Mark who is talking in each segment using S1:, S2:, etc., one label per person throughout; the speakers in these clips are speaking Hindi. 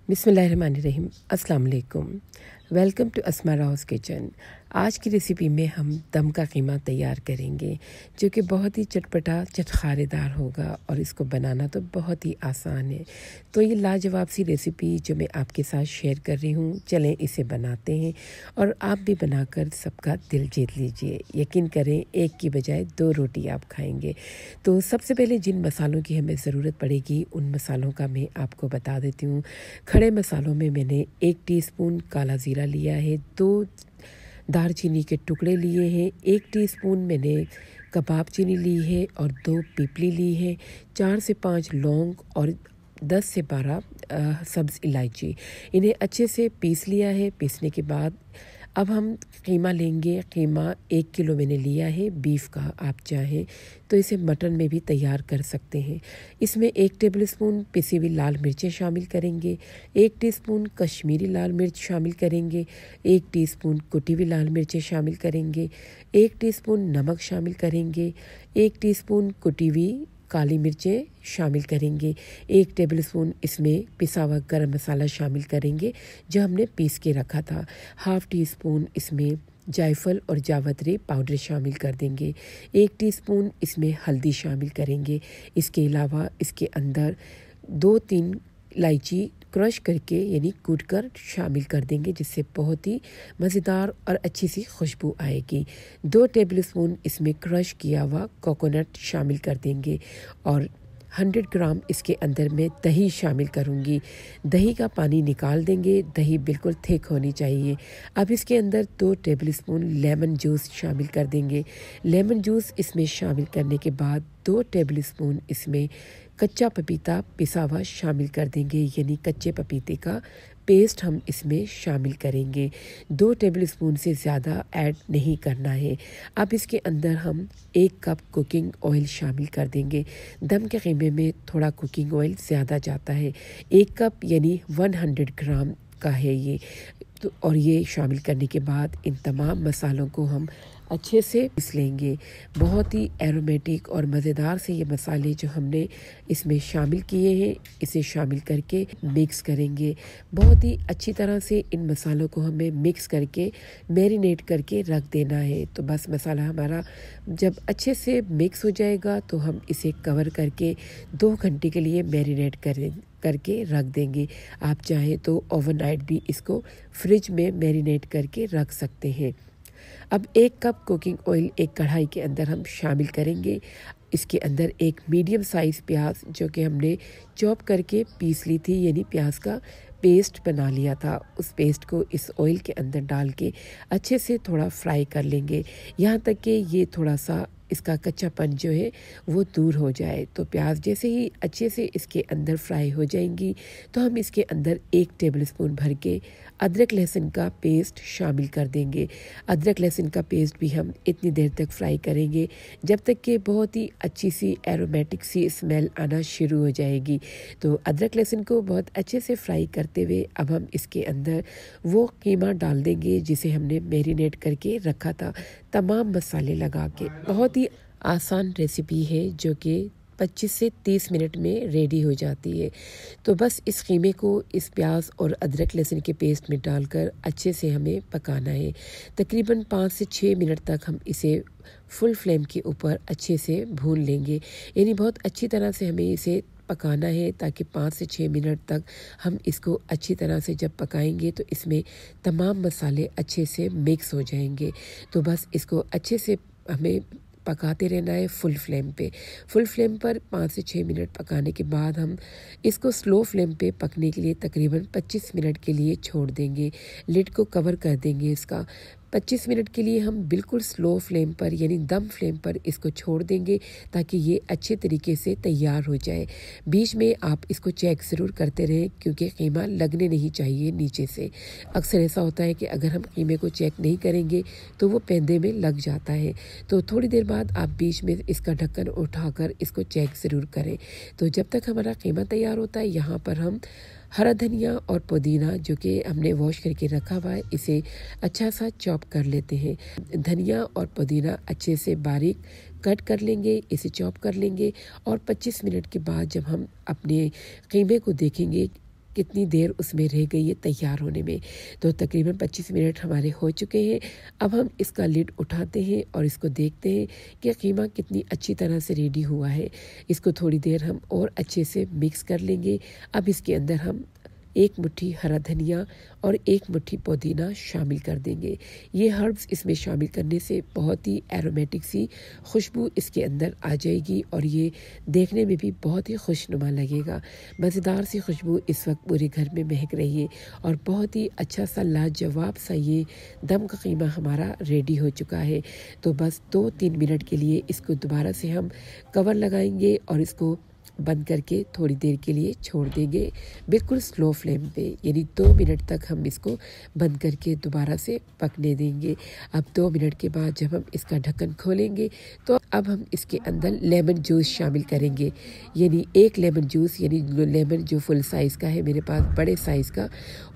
S1: बिस्मिल्लाहिर्रहमानिर्रहीम। अस्सलाम वालेकुम। वेलकम टू अस्मा राउस किचन। आज की रेसिपी में हम दम का कीमा तैयार करेंगे जो कि बहुत ही चटपटा चटखारेदार होगा और इसको बनाना तो बहुत ही आसान है। तो ये लाजवाब सी रेसिपी जो मैं आपके साथ शेयर कर रही हूँ, चलें इसे बनाते हैं और आप भी बनाकर सबका दिल जीत लीजिए। यकीन करें, एक की बजाय 2 रोटी आप खाएंगे। तो सबसे पहले जिन मसालों की हमें ज़रूरत पड़ेगी उन मसालों का मैं आपको बता देती हूँ। खड़े मसालों में मैंने 1 टीस्पून काला ज़ीरा लिया है, 2 दालचीनी के टुकड़े लिए हैं, 1 टीस्पून मैंने कबाब चीनी ली है और 2 पीपली ली है, 4 से 5 लौंग और 10 से 12 सब्ज़ इलायची। इन्हें अच्छे से पीस लिया है। पीसने के बाद अब हम कीमा लेंगे। कीमा 1 किलो मैंने लिया है बीफ का। आप चाहें तो इसे मटन में भी तैयार कर सकते हैं। इसमें 1 टेबलस्पून पिसी हुई लाल मिर्चें शामिल करेंगे, 1 टीस्पून कश्मीरी लाल मिर्च शामिल करेंगे, 1 टीस्पून कुटी हुई लाल मिर्चें शामिल करेंगे, 1 टीस्पून नमक शामिल करेंगे, 1 टीस्पून कुटी हुई काली मिर्चें शामिल करेंगे, 1 टेबलस्पून इसमें पिसा हुआ गरम मसाला शामिल करेंगे जो हमने पीस के रखा था, ½ टीस्पून इसमें जायफल और जावित्री पाउडर शामिल कर देंगे, 1 टीस्पून इसमें हल्दी शामिल करेंगे। इसके अलावा इसके अंदर 2-3 इलायची क्रश करके यानी कूटकर शामिल कर देंगे जिससे बहुत ही मज़ेदार और अच्छी सी खुशबू आएगी। 2 टेबलस्पून इसमें क्रश किया हुआ कोकोनट शामिल कर देंगे और 100 ग्राम इसके अंदर मैं दही शामिल करूंगी। दही का पानी निकाल देंगे। दही बिल्कुल थिक होनी चाहिए। अब इसके अंदर 2 टेबलस्पून लेमन जूस शामिल कर देंगे। लेमन जूस इसमें शामिल करने के बाद 2 टेबलस्पून इसमें कच्चा पपीता पिसा हुआ शामिल कर देंगे, यानी कच्चे पपीते का पेस्ट हम इसमें शामिल करेंगे। 2 टेबलस्पून से ज़्यादा ऐड नहीं करना है। अब इसके अंदर हम 1 कप कुकिंग ऑयल शामिल कर देंगे। दम के कीमे में थोड़ा कुकिंग ऑयल ज़्यादा जाता है। 1 कप यानी 100 ग्राम का है ये। तो और ये शामिल करने के बाद इन तमाम मसालों को हम अच्छे से पीस लेंगे। बहुत ही एरोमेटिक और मज़ेदार से ये मसाले जो हमने इसमें शामिल किए हैं, इसे शामिल करके मिक्स करेंगे। बहुत ही अच्छी तरह से इन मसालों को हमें मिक्स करके मैरिनेट करके रख देना है। तो बस मसाला हमारा जब अच्छे से मिक्स हो जाएगा तो हम इसे कवर करके 2 घंटे के लिए मैरिनेट करके रख देंगे। आप चाहें तो ओवरनाइट भी इसको फ्रिज में मैरिनेट करके रख सकते हैं। अब 1 कप कुकिंग ऑयल एक कढ़ाई के अंदर हम शामिल करेंगे। इसके अंदर एक मीडियम साइज़ प्याज जो कि हमने चॉप करके पीस ली थी, यानी प्याज का पेस्ट बना लिया था, उस पेस्ट को इस ऑयल के अंदर डाल के अच्छे से थोड़ा फ्राई कर लेंगे यहाँ तक कि ये थोड़ा सा इसका कच्चापन जो है वो दूर हो जाए। तो प्याज जैसे ही अच्छे से इसके अंदर फ्राई हो जाएंगी तो हम इसके अंदर 1 टेबलस्पून भर के अदरक लहसुन का पेस्ट शामिल कर देंगे। अदरक लहसुन का पेस्ट भी हम इतनी देर तक फ्राई करेंगे जब तक कि बहुत ही अच्छी सी एरोमेटिक सी स्मेल आना शुरू हो जाएगी। तो अदरक लहसुन को बहुत अच्छे से फ्राई करते हुए अब हम इसके अंदर वो कीमा डाल देंगे जिसे हमने मैरिनेट करके रखा था, तमाम मसाले लगा के। बहुत ही आसान रेसिपी है जो कि 25 से 30 मिनट में रेडी हो जाती है। तो बस इस कीमे को इस प्याज और अदरक लहसुन के पेस्ट में डालकर अच्छे से हमें पकाना है। तकरीबन 5 से 6 मिनट तक हम इसे फुल फ्लेम के ऊपर अच्छे से भून लेंगे, यानी बहुत अच्छी तरह से हमें इसे पकाना है ताकि 5 से 6 मिनट तक हम इसको अच्छी तरह से जब पकाएंगे तो इसमें तमाम मसाले अच्छे से मिक्स हो जाएंगे। तो बस इसको अच्छे से हमें पकाते रहना है फुल फ्लेम पे। फुल फ्लेम पर 5 से 6 मिनट पकाने के बाद हम इसको स्लो फ्लेम पे पकने के लिए तकरीबन 25 मिनट के लिए छोड़ देंगे। लिड को कवर कर देंगे इसका। 25 मिनट के लिए हम बिल्कुल स्लो फ्लेम पर यानी दम फ्लेम पर इसको छोड़ देंगे ताकि ये अच्छे तरीके से तैयार हो जाए। बीच में आप इसको चेक ज़रूर करते रहें क्योंकि कीमा लगने नहीं चाहिए नीचे से। अक्सर ऐसा होता है कि अगर हम कीमे को चेक नहीं करेंगे तो वो पैंदे में लग जाता है। तो थोड़ी देर बाद आप बीच में इसका ढक्कन उठाकर इसको चेक ज़रूर करें। तो जब तक हमारा कीमा तैयार होता है यहाँ पर हम हरा धनिया और पुदीना जो कि हमने वॉश करके रखा हुआ है इसे अच्छा सा चॉप कर लेते हैं। धनिया और पुदीना अच्छे से बारीक कट कर लेंगे, इसे चॉप कर लेंगे और 25 मिनट के बाद जब हम अपने कीमे को देखेंगे कितनी देर उसमें रह गई है तैयार होने में। तो तकरीबन 25 मिनट हमारे हो चुके हैं। अब हम इसका लिड उठाते हैं और इसको देखते हैं कि कीमा कितनी अच्छी तरह से रेडी हुआ है। इसको थोड़ी देर हम और अच्छे से मिक्स कर लेंगे। अब इसके अंदर हम 1 मुट्ठी हरा धनिया और 1 मुट्ठी पुदीना शामिल कर देंगे। ये हर्ब्स इसमें शामिल करने से बहुत ही एरोमेटिक सी खुशबू इसके अंदर आ जाएगी और ये देखने में भी बहुत ही खुशनुमा लगेगा। मज़ेदार सी खुशबू इस वक्त पूरे घर में महक रही है और बहुत ही अच्छा सा लाजवाब सा ये दम का कीमा हमारा रेडी हो चुका है। तो बस 2-3 मिनट के लिए इसको दोबारा से हम कवर लगाएंगे और इसको बंद करके थोड़ी देर के लिए छोड़ देंगे, बिल्कुल स्लो फ्लेम पे, यानी 2 मिनट तक हम इसको बंद करके दोबारा से पकने देंगे। अब 2 मिनट के बाद जब हम इसका ढक्कन खोलेंगे तो अब हम इसके अंदर लेमन जूस शामिल करेंगे, यानी 1 लेमन जूस, यानी लेमन जो फुल साइज़ का है मेरे पास बड़े साइज़ का,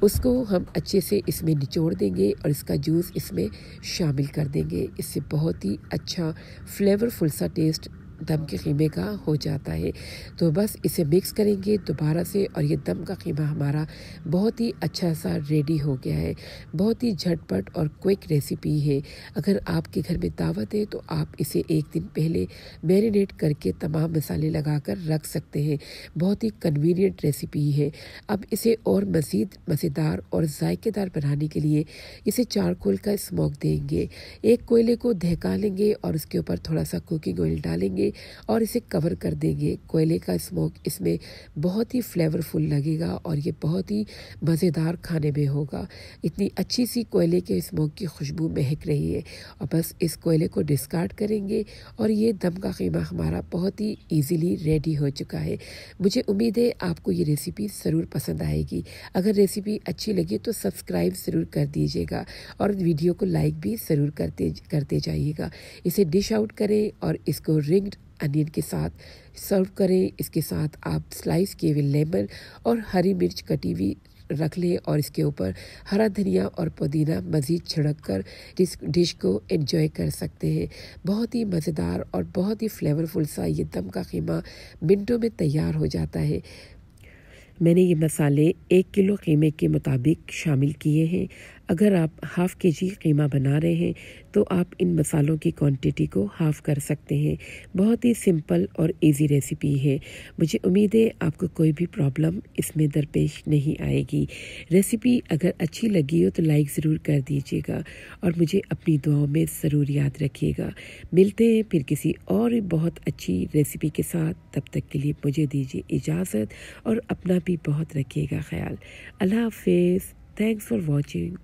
S1: उसको हम अच्छे से इसमें निचोड़ देंगे और इसका जूस इसमें शामिल कर देंगे। इससे बहुत ही अच्छा फ्लेवरफुल सा टेस्ट दम के कीमे का हो जाता है। तो बस इसे मिक्स करेंगे दोबारा से और ये दम का कीमा हमारा बहुत ही अच्छा सा रेडी हो गया है। बहुत ही झटपट और क्विक रेसिपी है। अगर आपके घर में दावत है तो आप इसे 1 दिन पहले मैरिनेट करके तमाम मसाले लगाकर रख सकते हैं। बहुत ही कन्वीनियंट रेसिपी है। अब इसे और मज़ीद मज़ेदार और जायकेदार बनाने के लिए इसे चारकोल का स्मोक देंगे। एक कोयले को दहका लेंगे और उसके ऊपर थोड़ा सा कुकिंग ऑयल डालेंगे और इसे कवर कर देंगे। कोयले का स्मोक इसमें बहुत ही फ्लेवरफुल लगेगा और ये बहुत ही मज़ेदार खाने में होगा। इतनी अच्छी सी कोयले के स्मोक की खुशबू महक रही है और बस इस कोयले को डिस्कार्ड करेंगे और ये दम का कीमा हमारा बहुत ही इजीली रेडी हो चुका है। मुझे उम्मीद है आपको ये रेसिपी ज़रूर पसंद आएगी। अगर रेसिपी अच्छी लगी तो सब्सक्राइब ज़रूर कर दीजिएगा और वीडियो को लाइक भी ज़रूर करते जाइएगा। इसे डिश आउट करें और इसको रिंग्ड अनियन के साथ सर्व करें। इसके साथ आप स्लाइस किए हुए लेमन और हरी मिर्च कटी हुई रख लें और इसके ऊपर हरा धनिया और पुदीना मज़ीद छिड़क कर डिश को एंजॉय कर सकते हैं। बहुत ही मज़ेदार और बहुत ही फ्लेवरफुल सा ये दम का कीमा मिनटों में तैयार हो जाता है। मैंने ये मसाले 1 किलो कीमे के मुताबिक शामिल किए हैं। अगर आप हाफ़ केजी कीमा बना रहे हैं तो आप इन मसालों की क्वांटिटी को हाफ़ कर सकते हैं। बहुत ही सिंपल और इजी रेसिपी है। मुझे उम्मीद है आपको कोई भी प्रॉब्लम इसमें दरपेश नहीं आएगी। रेसिपी अगर अच्छी लगी हो तो लाइक ज़रूर कर दीजिएगा और मुझे अपनी दुआओं में ज़रूर याद रखिएगा। मिलते हैं फिर किसी और बहुत अच्छी रेसिपी के साथ। तब तक के लिए मुझे दीजिए इजाज़त और अपना भी बहुत रखिएगा ख्याल। अल्लाह हाफ़िज़। Thanks for watching.